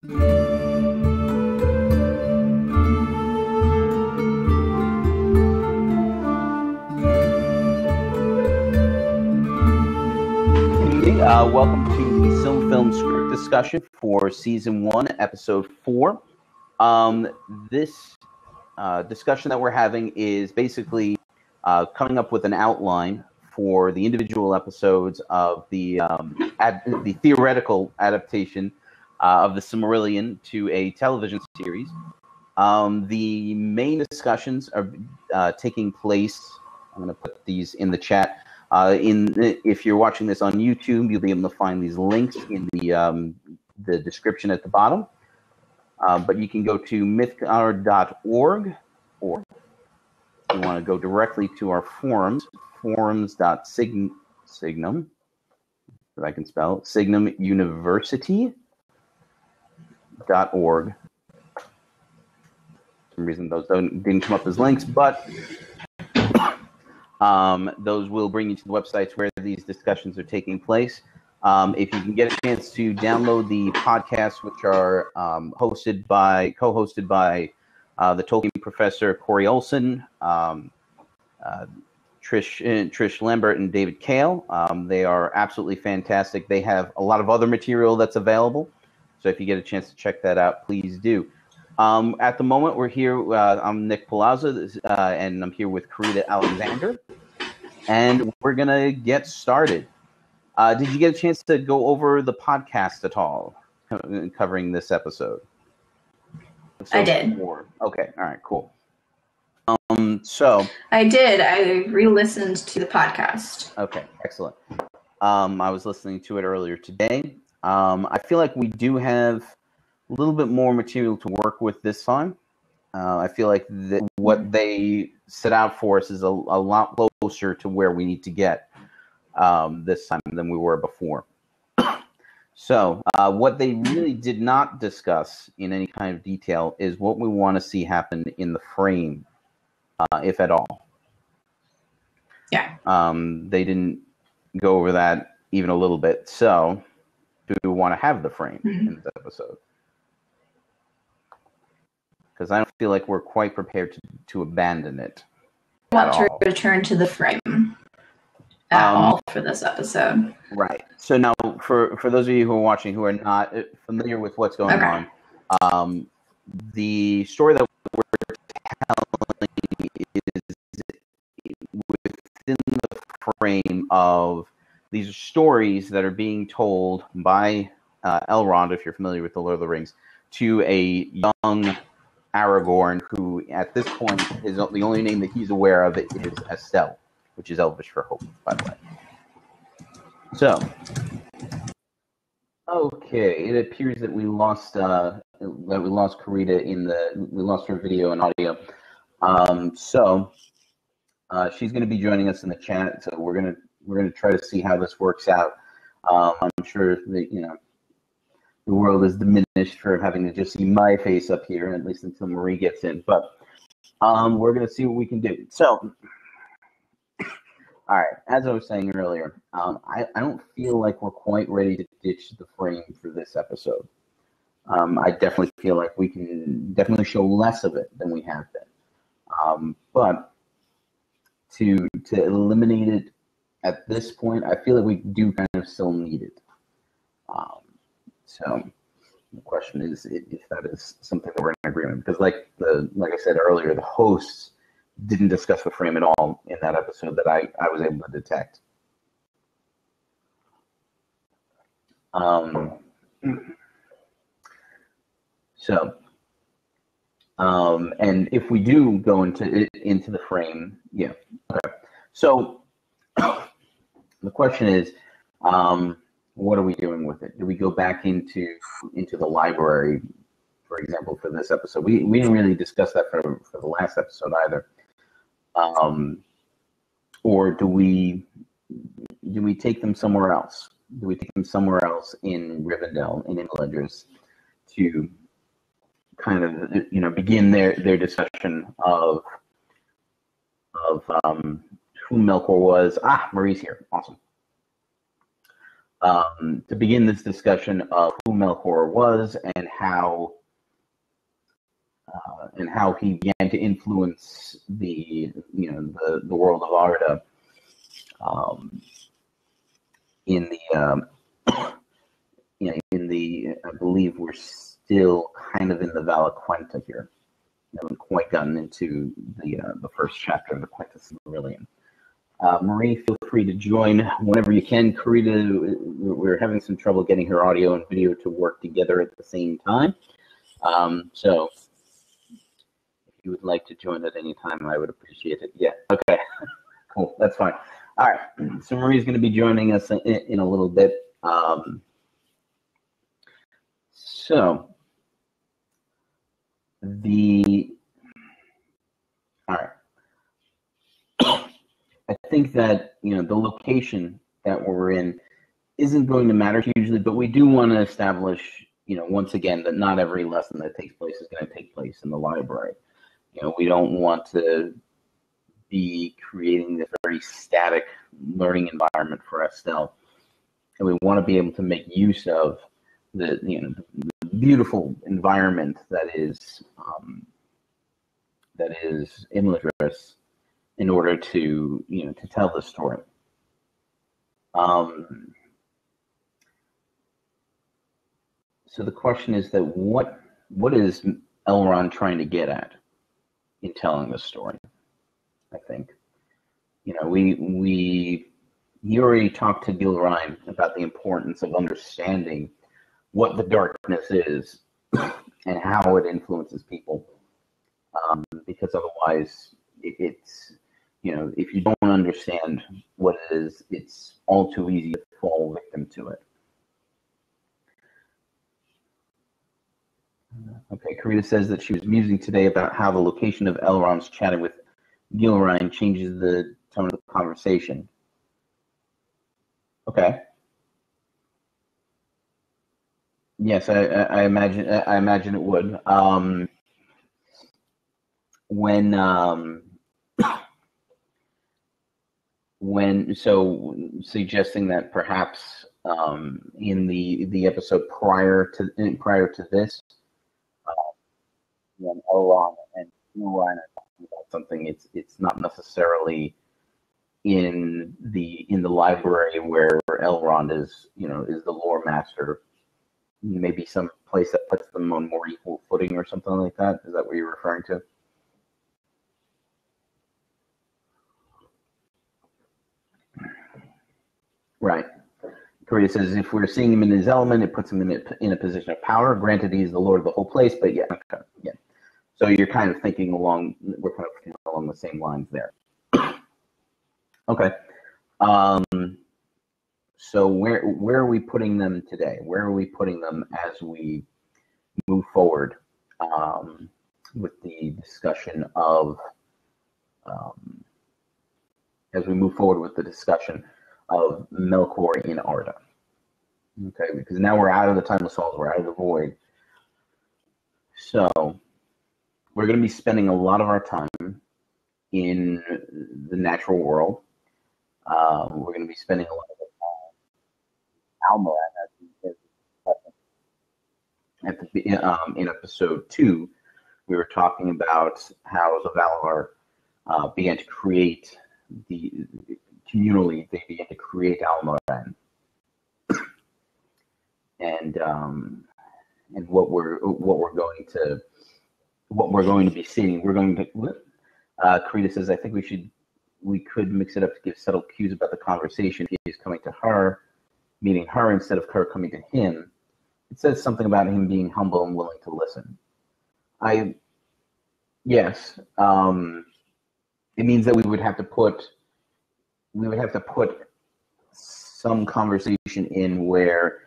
Welcome to the SilmFilm script discussion for Season 1, Episode 4. This discussion that we're having is basically coming up with an outline for the individual episodes of the theoretical adaptation of the Silmarillion to a television series. The main discussions are taking place. I'm going to put these in the chat. If you're watching this on YouTube, you'll be able to find these links in the description at the bottom. But you can go to mythgar.org, or if you want to go directly to our forums, forums.signum, if I can spell, signumuniversity.org. For some reason those didn't come up as links, but those will bring you to the websites where these discussions are taking place. If you can get a chance to download the podcasts, which are co-hosted by the Tolkien professor Corey Olson, Trish Lambert, and David Kale. They are absolutely fantastic. They have a lot of other material that's available, so if you get a chance to check that out, please do. At the moment, we're here. I'm Nick Palazzo, and I'm here with Karita Alexander, and we're going to get started. Did you get a chance to go over the podcast at all, covering this episode? I did. Okay, all right, cool. So I did. I re-listened to the podcast. Okay, excellent. I was listening to it earlier today. I feel like we do have a little bit more material to work with this time. I feel like what they set out for us is a lot closer to where we need to get this time than we were before. So what they really did not discuss in any kind of detail is what we want to see happen in the frame, if at all. Yeah. They didn't go over that even a little bit. So do we want to have the frame in this episode? Because I don't feel like we're quite prepared to abandon it. I want to return to the frame at all for this episode. Right. So now, for those of you who are watching who are not familiar with what's going on, the story that we're telling is within the frame of these stories that are being told by Elrond, if you're familiar with the Lord of the Rings, to a young Aragorn, who at this point is the only name that he's aware of is Estelle, which is Elvish for hope, by the way. So, okay, it appears that we lost Karita we lost her video and audio. So she's going to be joining us in the chat. So we're gonna try to see how this works out. I'm sure that the world is diminished for having to just see my face up here, at least until Marie gets in. But we're going to see what we can do. So, all right, as I was saying earlier, I don't feel like we're quite ready to ditch the frame for this episode. I definitely feel like we can definitely show less of it than we have been. But to eliminate it at this point, I feel like we do kind of still need it. So the question is if that is something that we're in agreement, because like I said earlier, the hosts didn't discuss the frame at all in that episode that I was able to detect. And if we do go into the frame, yeah. Okay. So the question is, what are we doing with it? Do we go back into the library, for example, for this episode? We didn't really discuss that for the last episode either. Or do we take them somewhere else? Do we take them somewhere else in Rivendell, in Imladris, to kind of begin their discussion of who Melkor was? Marie's here. Awesome. To begin this discussion of who Melkor was and how he began to influence the world of Arda in the I believe we're still kind of in the Valaquenta here. We haven't quite gotten into the first chapter of the Quenta Silmarillion. Marie, feel free to join whenever you can. Karita, we're having some trouble getting her audio and video to work together at the same time. So if you would like to join at any time, I would appreciate it. Yeah, okay. Cool, that's fine. All right, so Marie's going to be joining us in a little bit. All right. I think that the location that we're in isn't going to matter hugely, but we do want to establish, once again, that not every lesson that takes place is going to take place in the library. We don't want to be creating this very static learning environment for Estelle, and we want to be able to make use of the beautiful environment that is Imladris in order to tell the story. So the question is that what is Elrond trying to get at in telling the story? I think he already talked to Gilraim about the importance of understanding what the darkness is and how it influences people, because otherwise it's if you don't understand what it is, it's all too easy to fall victim to it. Okay, Karita says that she was musing today about how the location of Elrond's chatting with Gilraim changes the tone of the conversation. Okay. Yes, I imagine it would. So suggesting that perhaps in the episode prior to this, when Elrond and Gilraim are talking about something, it's not necessarily in the library where Elrond is is the lore master. Maybe some place that puts them on more equal footing or something like that. Is that what you're referring to? Right. Karita says, if we're seeing him in his element, it puts him in a position of power. Granted, he's the lord of the whole place, but yeah. Yeah. So you're kind of thinking we're kind of thinking along the same lines there. Okay. So where are we putting them today? Where are we putting them as we move forward with the discussion of Melkor in Arda? Okay, because now we're out of the Timeless Halls, we're out of the Void. So we're going to be spending a lot of our time in the natural world. We're going to be spending a lot of Almoran in episode 2. We were talking about how the Valar began to create communally. They began to create Almoran, and what we're going to be seeing. We're going to. Karita says, I think we could mix it up to give subtle cues about the conversation. He's coming to her, meeting her instead of her coming to him. It says something about him being humble and willing to listen. Yes. It means that we would have to put some conversation in where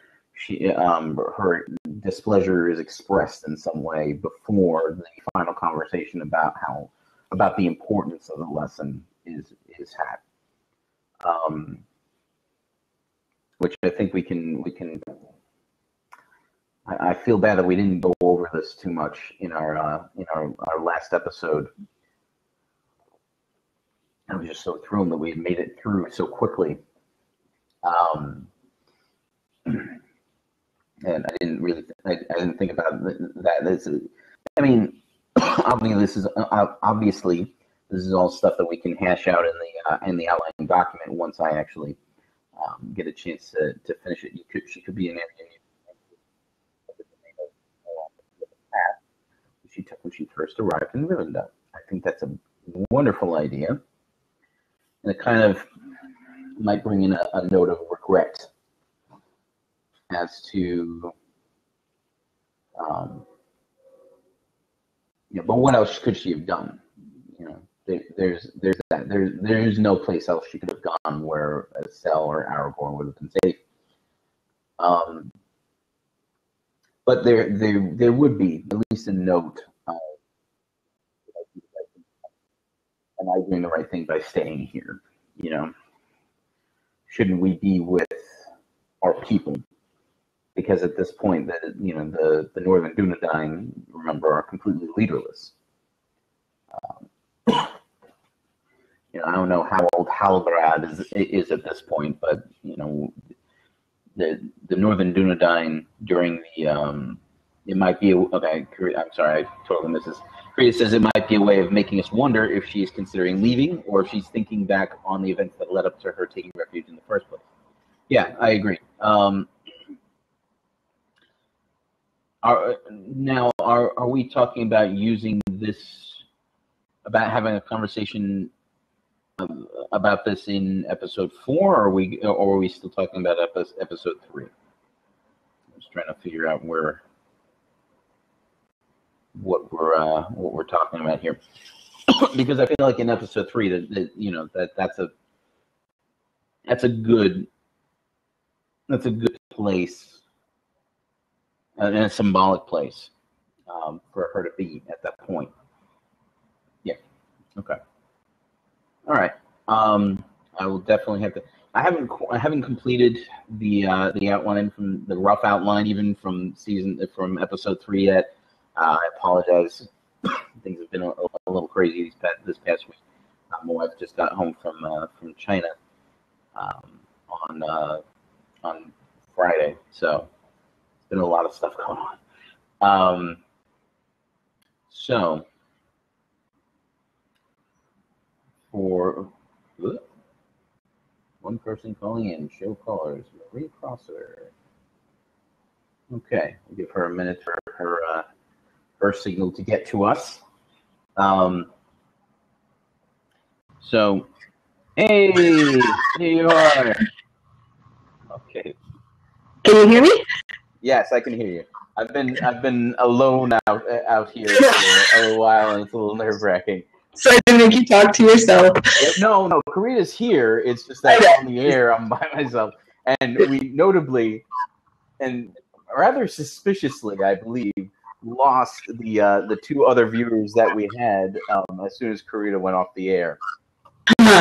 her displeasure is expressed in some way before the final conversation about the importance of the lesson is had. Which I think we can. I feel bad that we didn't go over this too much in our last episode. I was just so thrilled that we had made it through so quickly. and I didn't really, I didn't think about that. I mean, obviously, this is all stuff that we can hash out in the outline document once I actually get a chance to finish it. She could be an area she took when she first arrived in Rivendell. I think that's a wonderful idea, and it kind of might bring in a note of regret as to, but what else could she have done? There's that. There's no place else she could have gone where Estelle or Aragorn would have been safe. But there would be at least a note. Am I doing the right thing by staying here? Shouldn't we be with our people? Because at this point, the Northern Dunedain, remember, are completely leaderless. I don't know how old Halbrad is at this point, but the Northern Dunedain during the it might be okay. I'm sorry, I totally missed this. Krita says it might be a way of making us wonder if she's considering leaving or if she's thinking back on the events that led up to her taking refuge in the first place. Yeah, I agree. Are we talking about using this, about having a conversation about this in episode 4, or are we still talking about episode 3? I'm just trying to figure out what we're talking about here, because I feel like in episode 3 that's a good place, and a symbolic place for her to be at that point. Yeah. Okay. All right. I will definitely have to. I haven't completed the outline, from the rough outline, even from episode 3 yet. I apologize. Things have been a little crazy this past week. My wife just got home from China on Friday, so it's been a lot of stuff going on. So for one person calling in, show callers, Marie Prosser. Okay, we'll give her a minute for her signal to get to us. So, hey, here you are. Okay. Can you hear me? Yes, I can hear you. I've been alone out here for a while, and it's a little nerve-wracking. So I didn't make you talk to yourself. No, Karina's here. It's just that on the air, I'm by myself. And we notably, and rather suspiciously, I believe, lost the 2 other viewers that we had as soon as Karina went off the air. Funny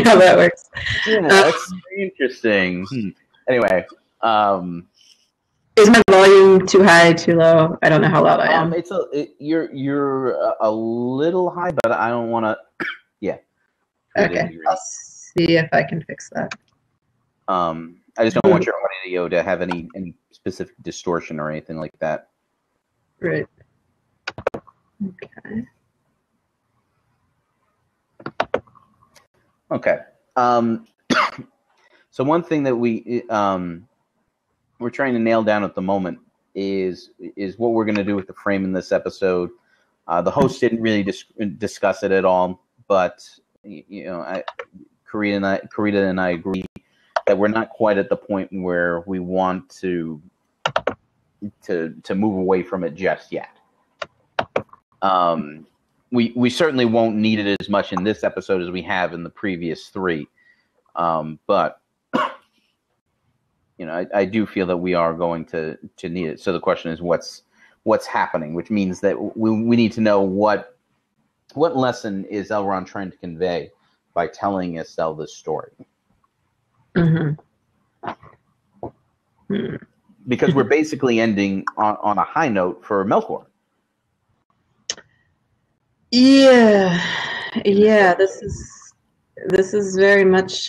how that works. Yeah, that's interesting. Anyway, is my volume too high, too low? I don't know how loud I am. You're a little high, but I don't want to. Yeah. Okay, I'll see if I can fix that. I just don't want your audio to have any specific distortion or anything like that. Right. Okay. Okay. So one thing that we're trying to nail down at the moment is what we're going to do with the frame in this episode. The host didn't really discuss it at all, but Karita and I agree that we're not quite at the point where we want to move away from it just yet. We certainly won't need it as much in this episode as we have in the previous 3, but I do feel that we are going to need it. So the question is, what's happening? Which means that we need to know what lesson is Elrond trying to convey by telling Estelle this story. Mm-hmm. Because we're basically ending on a high note for Melkor. Yeah. This is very much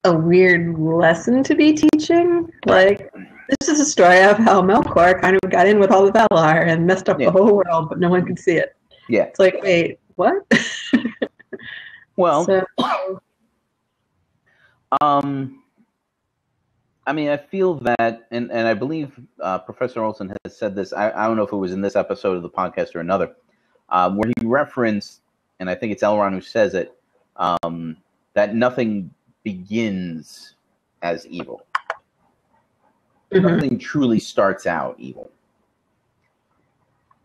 a weird lesson to be teaching. Like, this is a story of how Melkor kind of got in with all the Valar and messed up the whole world, but no one could see it. Yeah. It's like, wait, what? Well, So, I mean, I feel that, and I believe Professor Olson has said this. I don't know if it was in this episode of the podcast or another, where he referenced, and I think it's Elrond who says it, that nothing begins as evil. Nothing truly starts out evil.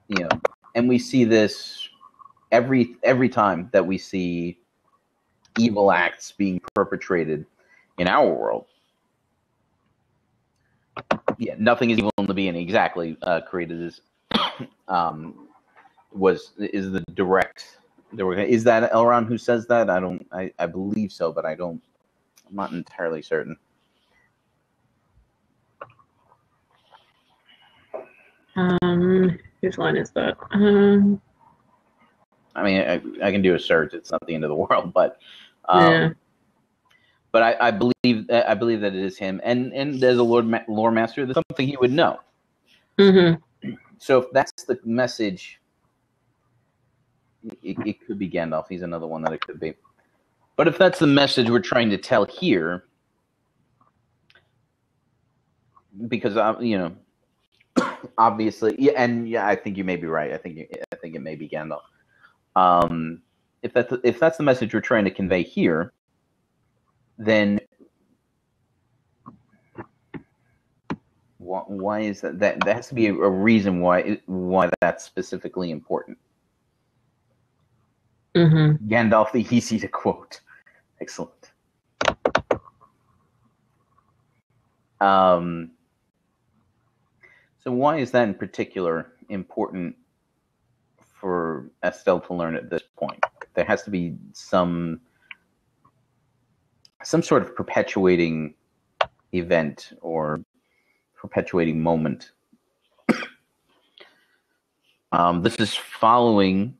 You know, and we see this every time that we see evil acts being perpetrated in our world. Yeah, nothing is evil in the beginning. Exactly. Created is the direct. Is that Elrond who says that? I believe so, but I'm not entirely certain. whose line is that? I mean, I can do a search. It's not the end of the world, but Yeah. but I believe that it is him, and as a lore master, there's something he would know. Mm-hmm. So if that's the message, it could be Gandalf. He's another one that it could be. But if that's the message we're trying to tell here, because obviously, yeah, I think you may be right. I think it may be Gandalf. If that's the message we're trying to convey here, then why is that? That has to be a reason why that's specifically important. Mm-hmm. Gandalf the easy to quote. Excellent. So why is that in particular important for Estelle to learn at this point? There has to be some sort of perpetuating event or perpetuating moment. This is following.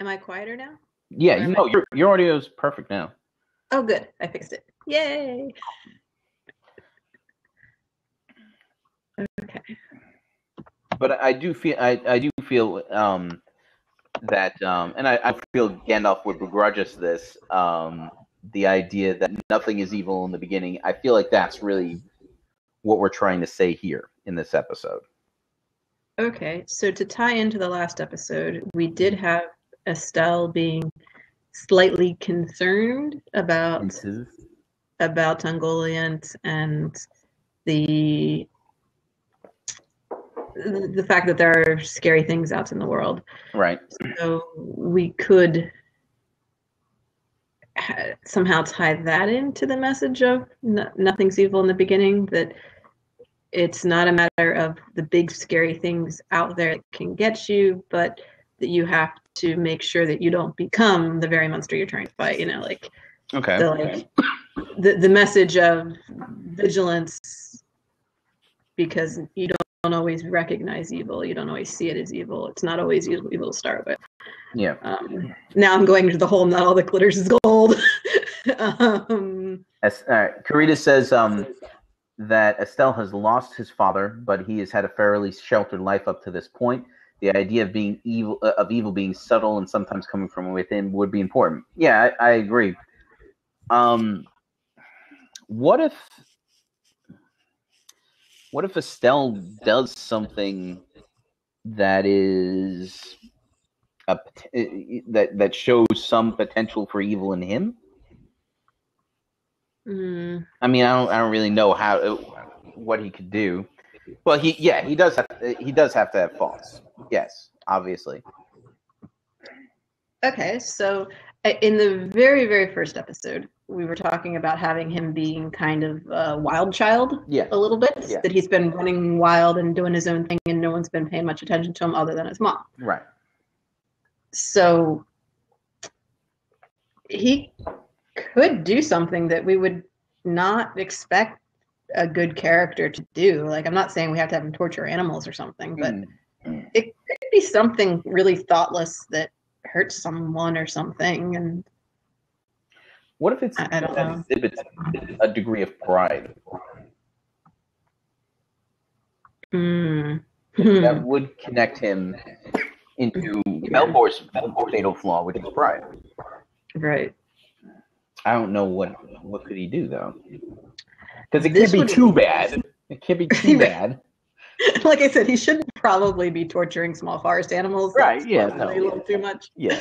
Am I quieter now? Yeah, your audio is perfect now. Oh, good. I fixed it. Yay. Okay. But I do feel that, and I feel Gandalf would begrudge us this. The idea that nothing is evil in the beginning. I feel like that's really what we're trying to say here in this episode. Okay, so to tie into the last episode, we did have Estelle being slightly concerned about Ungoliant and the fact that there are scary things out in the world. Right. So we could somehow tie that into the message of nothing's evil in the beginning, that it's not a matter of the big scary things out there that can get you, but that you have to make sure that you don't become the very monster you're trying to fight. Okay. The message of vigilance, because you don't always recognize evil. You don't always see it as evil. It's not always evil to start with. Yeah. Now I'm going to the whole not all that glitters is gold. Karita says that Estelle has lost his father, but he has had a fairly sheltered life up to this point. The idea of being evil being subtle and sometimes coming from within would be important. Yeah, I agree. What if Estelle does something that is that shows some potential for evil in him? I mean, I don't really know what he could do. Well, he does have to have faults. Yes, obviously. Okay, so in the very, very first episode, we were talking about having him being kind of a wild child, a little bit. Yeah. That he's been running wild and doing his own thing, and no one's been paying much attention to him other than his mom. Right. So he could do something that we would not expect a good character to do. Like, I'm not saying we have to have him torture animals or something, but it could be something really thoughtless that hurts someone or something. And What if it's I don't know. exhibits a degree of pride? That would connect him into Melbor's fatal flaw, which is pride. Right. I don't know what could he do though, because it can't be too bad. It can't be too bad. Like I said, he shouldn't probably be torturing small forest animals. Right? That's Yeah. probably a little too much. Yeah.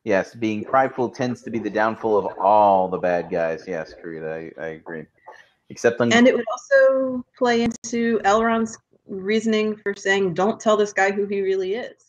Yes, being prideful tends to be the downfall of all the bad guys. Yes, Karita, I agree. Except on. And it would also play into Elrond's reasoning for saying, "Don't tell this guy who he really is."